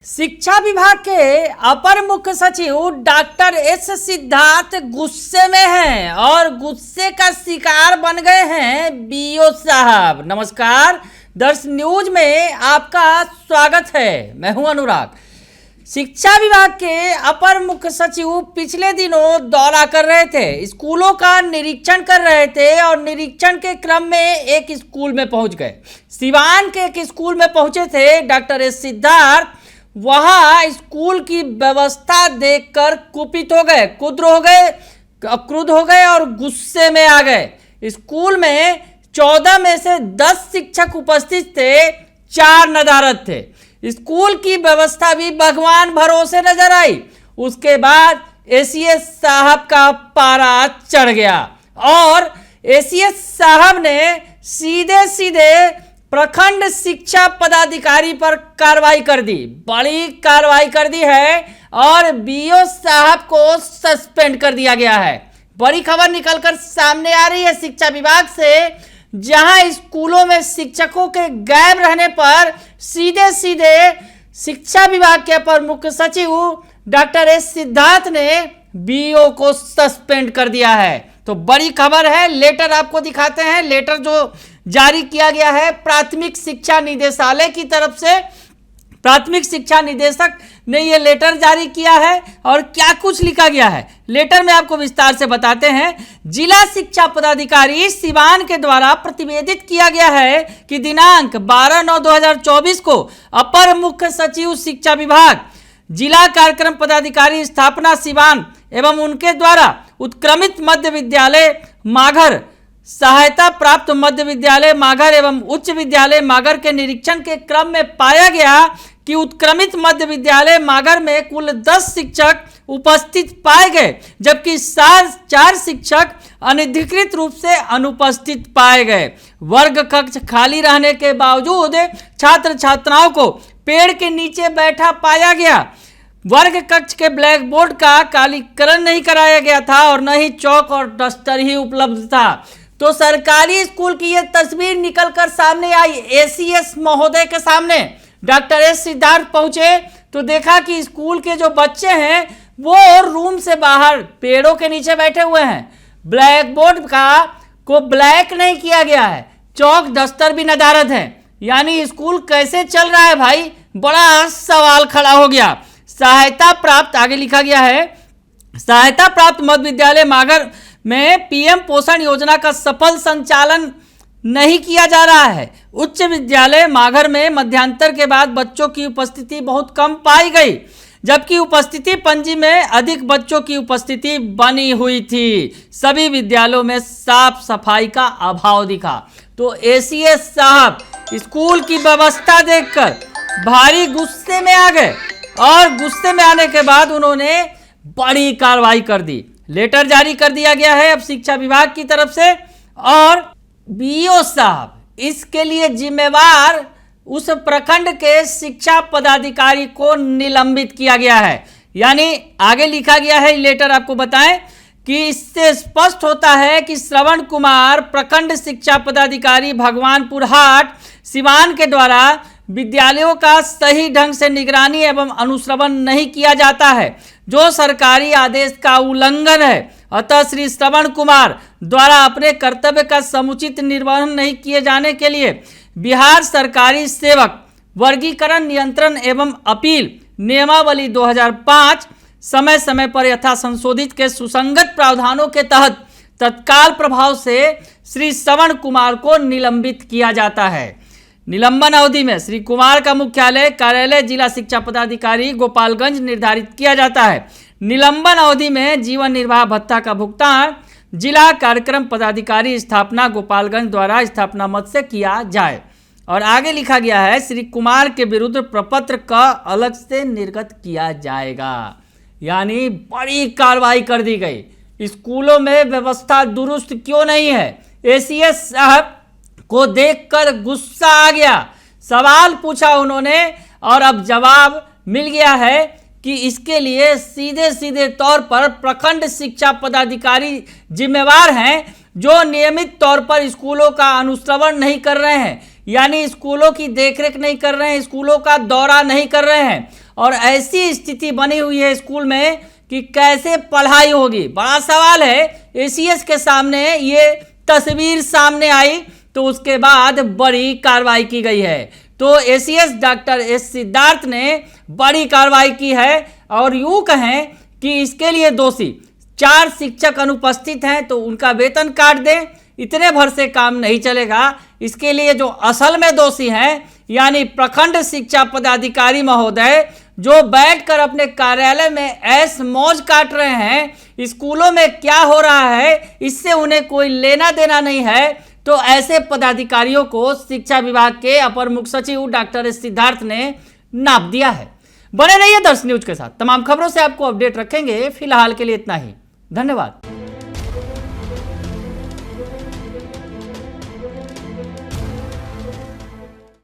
शिक्षा विभाग के अपर मुख्य सचिव डॉक्टर एस सिद्धार्थ गुस्से में हैं और गुस्से का शिकार बन गए हैं बीओ साहब। नमस्कार, दर्श न्यूज में आपका स्वागत है। मैं हूं अनुराग। शिक्षा विभाग के अपर मुख्य सचिव पिछले दिनों दौरा कर रहे थे, स्कूलों का निरीक्षण कर रहे थे और निरीक्षण के क्रम में एक स्कूल में पहुंच गए। सिवान के एक स्कूल में पहुंचे थे डॉक्टर एस सिद्धार्थ। वहां स्कूल की व्यवस्था देखकर कुपित हो गए, क्रुद्ध हो गए और गुस्से में आ गए। स्कूल में 14 में से 10 शिक्षक उपस्थित थे, 4 नदारद थे। स्कूल की व्यवस्था भी भगवान भरोसे नजर आई। उसके बाद एसीएस साहब का पारा चढ़ गया और एसीएस साहब ने सीधे सीधे प्रखंड शिक्षा पदाधिकारी पर कार्रवाई कर दी। बड़ी कार्रवाई कर दी है और बीओ साहब को सस्पेंड कर दिया गया है। बड़ी खबर निकलकर सामने आ रही है शिक्षा विभाग से, जहां स्कूलों में शिक्षकों के गायब रहने पर सीधे सीधे शिक्षा विभाग के अपर मुख्य सचिव डॉक्टर एस सिद्धार्थ ने बीओ को सस्पेंड कर दिया है। तो बड़ी खबर है, लेटर आपको दिखाते हैं। लेटर जो जारी किया गया है प्राथमिक शिक्षा निदेशालय की तरफ से, प्राथमिक शिक्षा निदेशक ने यह लेटर जारी किया है और क्या कुछ लिखा गया है लेटर में आपको विस्तार से बताते हैं। जिला शिक्षा पदाधिकारी सिवान के द्वारा प्रतिवेदित किया गया है कि दिनांक 12/9/2024 को अपर मुख्य सचिव शिक्षा विभाग, जिला कार्यक्रम पदाधिकारी स्थापना सिवान एवं उनके द्वारा उत्क्रमित मध्य विद्यालय माघर, सहायता प्राप्त मध्य विद्यालय माघर एवं उच्च विद्यालय माघर के निरीक्षण के क्रम में पाया गया कि उत्क्रमित मध्य विद्यालय माघर में कुल 10 शिक्षक उपस्थित पाए गए, जबकि 4 शिक्षक अनधिकृत रूप से अनुपस्थित पाए गए। वर्ग कक्ष खाली रहने के बावजूद छात्र छात्राओं को पेड़ के नीचे बैठा पाया गया। वर्ग कक्ष के ब्लैक बोर्ड का कालीकरण नहीं कराया गया था और न ही चौक और डस्टर ही उपलब्ध था। तो सरकारी स्कूल की यह तस्वीर निकलकर सामने आई। एसीएस महोदय के सामने डॉक्टर एस सिद्धार्थ पहुंचे तो देखा कि स्कूल के जो बच्चे हैं वो रूम से बाहर पेड़ों के नीचे बैठे हुए हैं। ब्लैक बोर्ड को ब्लैक नहीं किया गया है, चौक डस्टर भी नदारद है। यानी स्कूल कैसे चल रहा है भाई, बड़ा सवाल खड़ा हो गया। सहायता प्राप्त, आगे लिखा गया है, सहायता प्राप्त मध्य विद्यालय माघर में पीएम पोषण योजना का सफल संचालन नहीं किया जा रहा है। उच्च विद्यालय माघर में मध्यांतर के बाद बच्चों की उपस्थिति बहुत कम पाई गई, जबकि उपस्थिति पंजी में अधिक बच्चों की उपस्थिति बनी हुई थी। सभी विद्यालयों में साफ सफाई का अभाव दिखा। तो एसीएस साहब स्कूल की व्यवस्था देखकर भारी गुस्से में आ गए और गुस्से में आने के बाद उन्होंने बड़ी कार्रवाई कर दी। लेटर जारी कर दिया गया है अब शिक्षा विभाग की तरफ से और बीओ साहब इसके लिए जिम्मेवार उस प्रखंड के शिक्षा पदाधिकारी को निलंबित किया गया है। यानी आगे लिखा गया है, लेटर आपको बताएं कि इससे स्पष्ट होता है कि श्रवण कुमार प्रखंड शिक्षा पदाधिकारी भगवानपुर हाट सिवान के द्वारा विद्यालयों का सही ढंग से निगरानी एवं अनुश्रवण नहीं किया जाता है, जो सरकारी आदेश का उल्लंघन है। अतः श्री श्रवण कुमार द्वारा अपने कर्तव्य का समुचित निर्वहन नहीं किए जाने के लिए बिहार सरकारी सेवक वर्गीकरण नियंत्रण एवं अपील नियमावली 2005 समय समय पर यथा संशोधित के सुसंगत प्रावधानों के तहत तत्काल प्रभाव से श्री श्रवण कुमार को निलंबित किया जाता है। निलंबन अवधि में श्री कुमार का मुख्यालय कार्यालय जिला शिक्षा पदाधिकारी गोपालगंज निर्धारित किया जाता है। निलंबन अवधि में जीवन निर्वाह भत्ता का भुगतान जिला कार्यक्रम पदाधिकारी स्थापना गोपालगंज द्वारा स्थापना मद से किया जाए। और आगे लिखा गया है, श्री कुमार के विरुद्ध प्रपत्र का अलग से निर्गत किया जाएगा। यानी बड़ी कार्रवाई कर दी गई। स्कूलों में व्यवस्था दुरुस्त क्यों नहीं है, एसीएस साहब को देखकर गुस्सा आ गया। सवाल पूछा उन्होंने और अब जवाब मिल गया है कि इसके लिए सीधे सीधे तौर पर प्रखंड शिक्षा पदाधिकारी जिम्मेवार हैं, जो नियमित तौर पर स्कूलों का अनुश्रवण नहीं कर रहे हैं। यानी स्कूलों की देखरेख नहीं कर रहे हैं, स्कूलों का दौरा नहीं कर रहे हैं और ऐसी स्थिति बनी हुई है स्कूल में कि कैसे पढ़ाई होगी। बड़ा सवाल है। एसीएस के सामने ये तस्वीर सामने आई तो उसके बाद बड़ी कार्रवाई की गई है। तो एसीएस डॉक्टर एस सिद्धार्थ ने बड़ी कार्रवाई की है और यूं कहें कि इसके लिए दोषी 4 शिक्षक अनुपस्थित हैं तो उनका वेतन काट दें। इतने भर से काम नहीं चलेगा। इसके लिए जो असल में दोषी हैं यानी प्रखंड शिक्षा पदाधिकारी महोदय जो बैठकर अपने कार्यालय में ऐश मौज काट रहे हैं, स्कूलों में क्या हो रहा है इससे उन्हें कोई लेना देना नहीं है, तो ऐसे पदाधिकारियों को शिक्षा विभाग के अपर मुख्य सचिव डॉक्टर एस सिद्धार्थ ने नाप दिया है। बने रहिए दर्श न्यूज के साथ, तमाम खबरों से आपको अपडेट रखेंगे। फिलहाल के लिए इतना ही, धन्यवाद।